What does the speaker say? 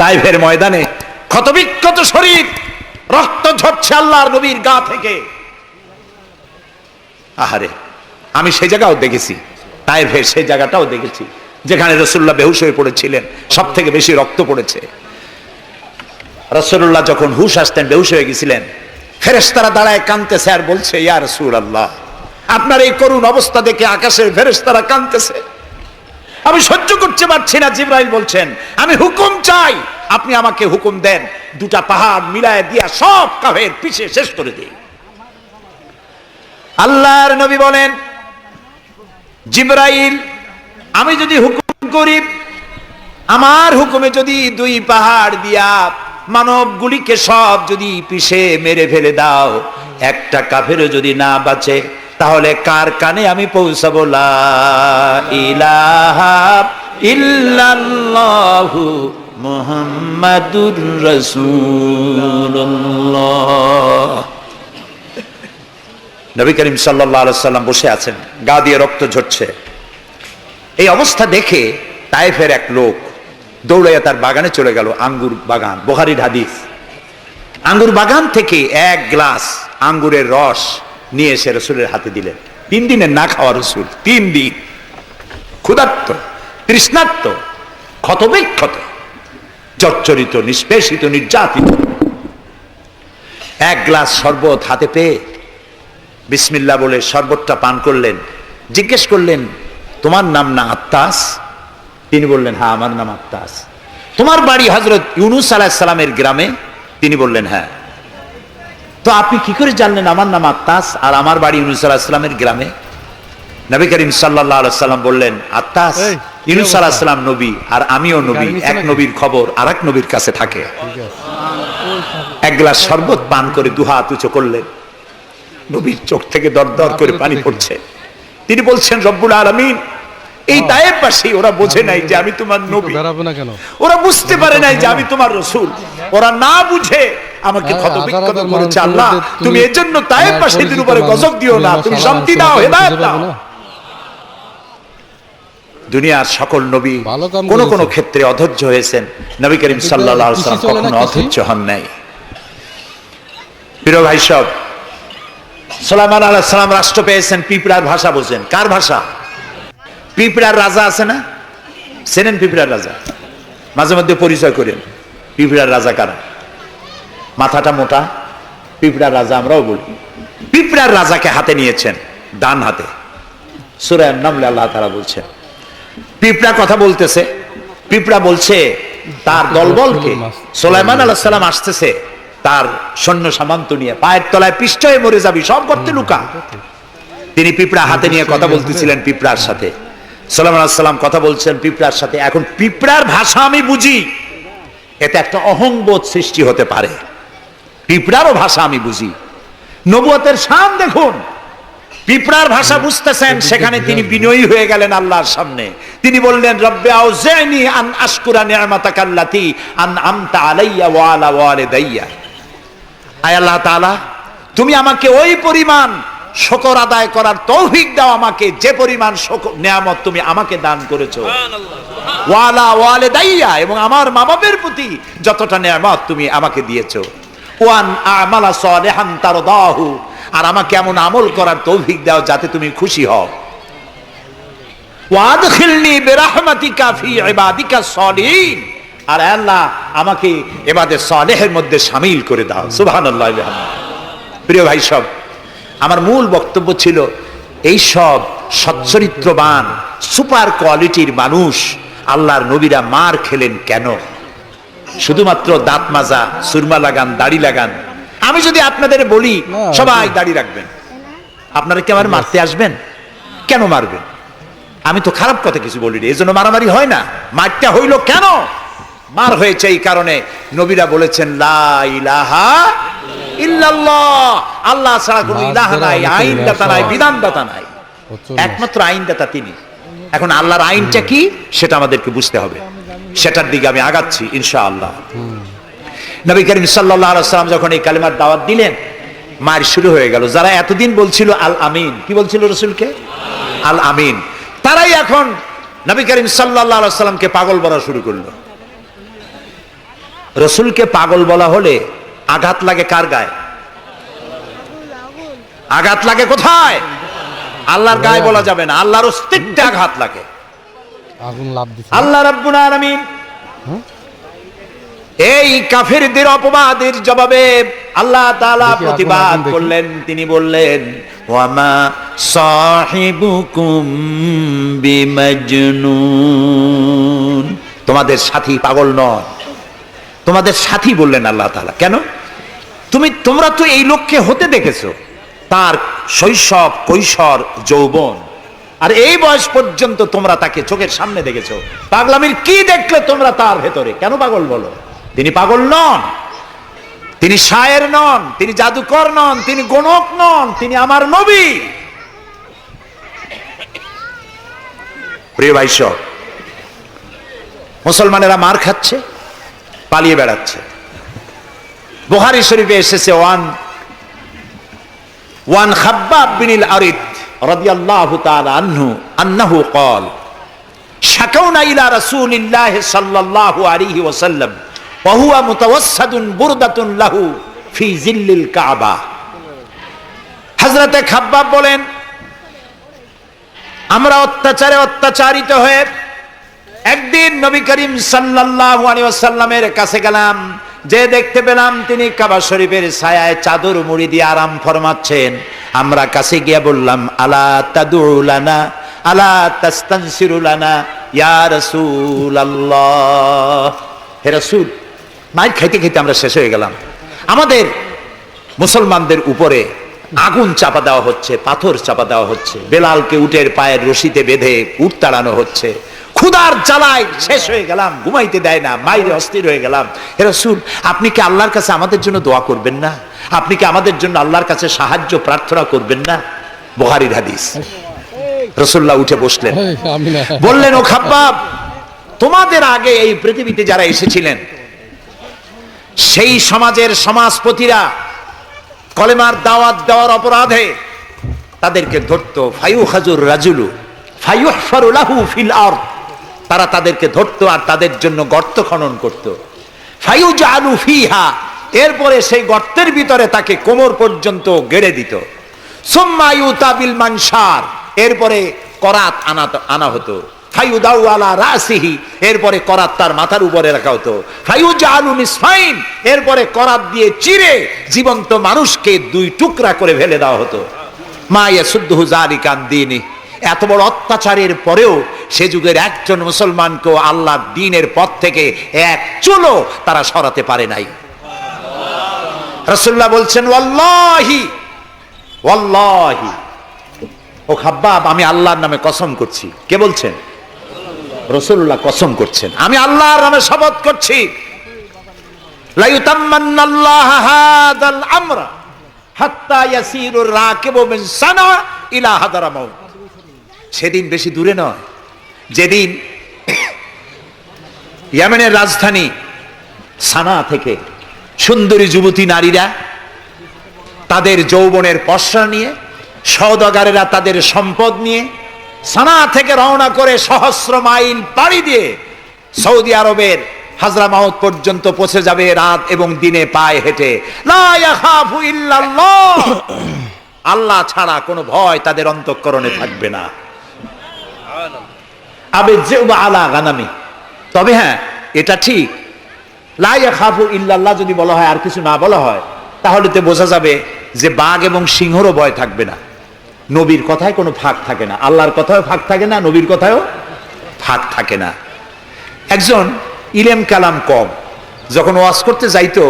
তাইফের ময়দানে ক্ষতবিক্ষত শরীর, রক্ত ঝরছে আল্লাহর নবীর গা থেকে। আহারে, আমি সেই জায়গাও দেখেছি, তাইফের সেই জায়গাটাও দেখেছি যেখানে রাসূলুল্লাহ বেহুশ হয়ে পড়েছিলেন, সব থেকে বেশি রক্ত পড়েছে। রাসূলুল্লাহ যখন হুশ আসতেন, বেহুশ হয়ে গেছিলেন, ফেরেশতারা দাঁড়ায় কাঁদতেছে আর বলছে, ইয়া রাসূলুল্লাহ, আপনার এই করুণ অবস্থা দেখে আকাশের ফেরেশতারা কাঁদতেছে, আমি সহ্য করতে পারছি না। জিবরাইল বলছেন, আমি হুকুম চাই, আপনি আমাকে হুকুম দেন, দুটা পাহাড় মিলায় দিয়া সব কাফের পিছে শেষ করে দিই। আল্লাহর নবী বলেন, জিবরাইল, আমি যদি হুকুম করি, আমার হুকুমে যদি দুই পাহাড় দিয়া মানবগুলিকে সব যদি পিছে মেরে ফেলে দাও, একটা কাফেরও যদি না বাঁচে, তাহলে কার কানে আমি পৌঁছাবো লা ইলাহা ইল্লাল্লাহু মুহাম্মাদুর রাসূলুল্লাহ। নবী করিম সাল্লাল্লাহু আলাইহি সাল্লাম বসে আছেন, গা দিয়ে রক্ত ঝরছে। এই অবস্থা দেখে তায়েফের এক লোক দৌড়াইয়া তার বাগানে চলে গেল, আঙ্গুর বাগান, বুখারীর হাদিস। আঙ্গুর বাগান থেকে এক গ্লাস আঙ্গুরের রস নিয়ে এসে রাসূলের হাতে দিলেন। 3 দিনের না খাওয়া রাসূল, 3 দিন ক্ষুধার্ত, তৃষ্ণার্ত, ক্ষতবিক্ষত, জর্জরিত, নিষ্পেষিত, নির্যাতিত। এক গ্লাস শরবত হাতে পেয়ে বিসমিল্লাহ বলে শরবতটা পান করলেন। জিজ্ঞেস করলেন, তোমার নাম না আত্তাস? তিনি বললেন, হ্যাঁ, আমার নাম আত্তাস। তোমার বাড়ি হযরত ইউনূস আলাইহিস সালামের গ্রামে? তিনি বললেন, হ্যাঁ। তো আপনি কি করে জানলেন আমার নাম আত্তাস আর আমার বাড়ি ইউনূস আলাইহিস সালামের গ্রামে? নবী করিম সাল্লাল্লাহু আলাইহি সাল্লাম বললেন, আত্তাস, ইউনূস আলাইহিস সালাম নবী আর আমিও নবী, এক নবীর খবর আরেক নবীর কাছে থাকে। এক গ্লাস শরবত পান করে দুহাত উঁচু করলেন, নবীর চোখ থেকে দরদর করে পানি পড়ছে। তিনি বলছেন, রব্বুল আলামিন, এই তায়েফবাসী ওরা বোঝে নাই যে আমি তোমার নবী, ওরা বুঝতে পারে নাই যে আমি তোমার রাসূল, ওরা না বুঝে আমাকে ক্ষতবিক্ষত করেছে। আল্লাহ, তুমি এজন্য তায়েফবাসীদের উপরে গজব দিও না, তুমি শান্তি দাও, হেদায়েত দাও। দুনিয়ার সকল নবী কোন কোন ক্ষেত্রে অধৈর্য হয়েছেন, নবী করিম সাল্লাল্লাহু আলাইহি ওয়াসাল্লাম কখনো অধৈর্য হন নাই। প্রিয় ভাই সব, সুলাইমান আলাইহিস সালাম রাষ্ট্র পেয়েছেন, পিঁপড়ার ভাষা বোঝেন। কার ভাষা? পিঁপড়ার রাজা আছে না, চেনেন পিঁপড়ার রাজা? মাঝে মধ্যে পরিচয় করেন পিঁপড়ার রাজা কারা। মাথাটা মোটা, পিঁপড়ার রাজা আমরাও বলি। পিঁপড়ার রাজাকে হাতে নিয়েছেন, ডান হাতে। সূরা আন-নামলে আল্লাহ তাআলা বলছেন, পিঁপড়া কথা বলতেছে, পিঁপড়া বলছে তার দলবলকে, সুলাইমান আলাইহিস সালাম আসতেছে তার সৈন্য সামন্ত নিয়ে, পায়ের তলায় পিষ্ট হয়ে মরে যাবি, সব গর্তে লুকা। তিনি পিঁপড়া হাতে নিয়ে কথা বলতেছিলেন পিঁপড়ার সাথে। সুলাইমান আলাইহিস সালাম কথা বলছেন পিঁপড়ার সাথে। এখন পিঁপড়ার ভাষা আমি বুঝি, এতে একটা অহংবোধ সৃষ্টি হতে পারে। পিঁপড়ারও ভাষা আমি বুঝি। নবুয়তের শান দেখুন, পিঁপড়ার ভাষা বুঝতেছেন, সেখানে তিনি বিনয়ী হয়ে গেলেন আল্লাহর সামনে। তিনি বললেন, রব্বি আউজি'নি আন আশকুরা নি'মাতাকাল্লাতী আন'আমতা আলাইয়া ওয়া আলা ওয়ালিদাইয়া। আয় আল্লাহ তাআলা, তুমি আমাকে ওই পরিমাণ শুকর আদায় করার তৌফিক দাও আমাকে, যে পরিমাণ নিয়ামত তুমি আমাকে দান করেছো। ওয়া আলা ওয়ালিদাইয়া, এবং আমার মা বাবার প্রতি যতটা নিয়ামত তুমি আমাকে দিয়েছো। ওয়ান আমালা সালিহান তারদাহু, আর আমাকে এমন আমল করার তৌফিক দাও যাতে তুমি খুশি হও। ওয়াদখিলনি বিরাহমাতিকা ফি ইবাদিকা সালিহিন, আর আল্লাহ আমাকে ইবাদে সালেহের মধ্যে শামিল করে দাও। সুবহানাল্লাহ। প্রিয় ভাই সব, আমার মূল বক্তব্য ছিল, এই সব সচ্চরিত্রবান সুপার কোয়ালিটির মানুষ আল্লাহর নবীরা মার খেলেন কেন? শুধুমাত্র দাঁত মাজা, সুরমা লাগান, দাড়ি লাগান। আমি যদি আপনাদের বলি সবাই দাড়ি রাখবেন, আপনারা কি আমার মারতে আসবেন? কেন মারবেন? আমি তো খারাপ কথা কিছু বলিনি, এই জন্য মারামারি হয় না। মারটা হইল কেন? মার হয়েছে এই কারণে, নবীরা বলেছেন লা ইলাহা ইল্লাল্লাহ, আল্লাহ ছাড়া কোনো ইলাহা নাই, আইনদাতা নাই, বিধানদাতা নাই, একমাত্র আইনদাতা তিনি। এখন আল্লাহর আইনটা কি সেটা আমাদেরকে বুঝতে হবে, সেটার দিকে আমি আগাচ্ছি ইনশাআল্লাহ। নবী করিম সাল্লাল্লাহু আলাইহি ওয়াসাল্লাম যখন এই কালিমার দাওয়াত দিলেন, মার শুরু হয়ে গেল। যারা এতদিন বলছিল আল আমিন, কি বলছিল রাসূলকে? আল আমিন, তারাই এখন নবী করিম সাল্লাল্লাহু আলাইহি ওয়াসাল্লামকে পাগল বলা শুরু করলো। রসুলকে পাগল বলা হলে আঘাত লাগে কার গায়ে? আঘাত লাগে কোথায়? আল্লাহর গায়ে বলা যাবে না, আল্লাহর অস্তিত্বে আঘাত লাগে। আল্লাহ রাব্বুল আলামিন এই কাফিরদের অপবাদের জবাবে আল্লাহ তাআলা প্রতিবাদ করলেন। তিনি বললেন, ওয়ামা সাহিবুকুম বিমাজনুন, তোমাদের সাথী পাগল নয়, তোমাদের সাথী বললেন আল্লাহ তাআলা। কেন? তোমরা তো এই লোককে হতে দেখেছো, তার শৈশব, কৈশোর, যৌবন, আর এই বয়স পর্যন্ত তোমরা তাকে চোখের সামনে দেখেছো। পাগলামির কি দেখলে তোমরা তার ভেতরে? কেন পাগল বলো? তিনি পাগল নন, তিনি শায়ের নন, তিনি জাদুকর নন, তিনি গণক নন, তিনি আমার নবী। প্রিয় ভাইস, মুসলমানেরা মার খাচ্ছে, পালিয়ে বেড়াচ্ছে। বুখারী শরীফে এসেছে ওয়ান খাব্বাব বিনিল আরিদ রাদিয়াল্লাহু তাআলা আনহু আন্নাহু ক্বাল শাকাউনা ইলা রাসূলিল্লাহি সাল্লাল্লাহু আলাইহি ওয়াসাল্লাম ওয়া হুয়া মুতাওয়াসসাদুন বুরদাতুন লাহু ফি জিল্লিল কাবা। হযরতে খাব্বাব বলেন, আমরা অত্যাচারে অত্যাচারিত হয়ে একদিন নবী করিম সাল্লাল্লাহু আলাইহি ওয়াসাল্লামের কাছে গেলাম, যে দেখতে পেলাম তিনি কাবা শরীফের ছায়ায় চাদর মুড়ি দিয়ে আরাম ফরমাচ্ছেন। আমরা কাছে গিয়ে বললাম, আলা তাদউ লানা আলা তাস্তানসিরু লানা ইয়া রাসূলুল্লাহ, হে রাসূল। মাইর খাইতে খাইতে আমরা শেষ হয়ে গেলাম। আমাদের মুসলমানদের উপরে আগুন চাপা দেওয়া হচ্ছে, পাথর চাপা দেওয়া হচ্ছে, বেলালকে উটের পায়ের রশিতে বেঁধে উট তাড়ানো হচ্ছে। ক্ষুধার জ্বালায় শেষ হয়ে গেলাম, ঘুমাইতে দেয় না, মাইরে অস্থির হয়ে গেলাম। হে রাসূল, আপনি কি আল্লাহর কাছে আমাদের জন্য দোয়া করবেন না? আপনি কি আমাদের জন্য আল্লাহর কাছে সাহায্য প্রার্থনা করবেন না? বুখারীর হাদিস। রাসূলুল্লাহ উঠে বসলেন, বললেন, ও খাব্বাব, তোমাদের আগে এই পৃথিবীতে যারা এসেছিলেন সেই সমাজের সমাজপতিরা কলেমার দাওয়াত দেওয়ার অপরাধে তাদেরকে ধরতো। ফায়ুখাজুর রাজুলু ফায়ুহফারু লাহু ফিল আরদ, তারা তাদেরকে ধরতো আর তাদের জন্য গর্ত খনন করত। ফায়ুজালু ফিহা, এরপরে সেই গর্তের ভিতরে তাকে কোমর পর্যন্ত গেড়ে দিত। সুম্মা ইউতা বিল মানশার, এরপরে করাত আনা হতো। ফায়ুদাউ আলা রাসিহি, এরপরে করাত তার মাথার উপরে রাখা হতো। ফায়ুজালু নিসফাইন, এরপরে করাত দিয়ে চিরে জীবন্ত মানুষকে দুই টুকরা করে ফেলে দেওয়া হতো। মা ইয়াসুদ্দুহু যালিকা আন দীনি, এত বড় অত্যাচারের পরেও সে যুগের একজন মুসলমানকেও আল্লাহর দ্বীনের পথ থেকে এক চুলও তারা সরাতে পারে নাই। রাসূলুল্লাহ বলছেন, ওয়াল্লাহি ওয়াল্লাহি, ও খাব্বাব, আমি আল্লাহর নামে কসম করছি। কে বলছেন? রাসূলুল্লাহ কসম করছেন, আমি আল্লাহর নামে শপথ করছি, লা ইউতাম্মান্নাল্লাহু হাদাল আমরা হাত্তা ইয়াসিরুর রাকিবু মিন সানা ইলা হাদারামাউত। সেদিন বেশি দূরে নয়, যেদিন ইয়েমেনের রাজধানী সানা থেকে সুন্দরী যুবতী নারীরা তাদের যৌবনের পসরা নিয়ে, সওদাগারেরা তাদের সম্পদ নিয়ে সানা থেকে রওনা করে সহস্র মাইল পাড়ি দিয়ে সৌদি আরবের হাজরামাউত পর্যন্ত পৌঁছে যাবে রাত এবং দিনে পায়ে হেঁটে। লা ইয়াখাফু ইল্লাল্লাহ, আল্লাহ ছাড়া কোনো ভয় তাদের অন্তঃকরণে থাকবে না। আবে জিবা আলা গানামি, তবে হ্যাঁ এটা ঠিক, লা ইয়াখাফু ইল্লাল্লাহ যদি বলা হয় আর কিছু না বলা হয়, তাহলে তো বোঝা যাবে যে বাঘ এবং সিংহরও ভয় থাকবে না। নবীর কথায় কোনো ফাঁক থাকে না, আল্লাহর কথায়ও ফাঁক থাকে না, নবীর কথায়ও ফাঁক থাকে না। একজন ইলম কালাম কম যখন ওয়াজ করতে যাইতো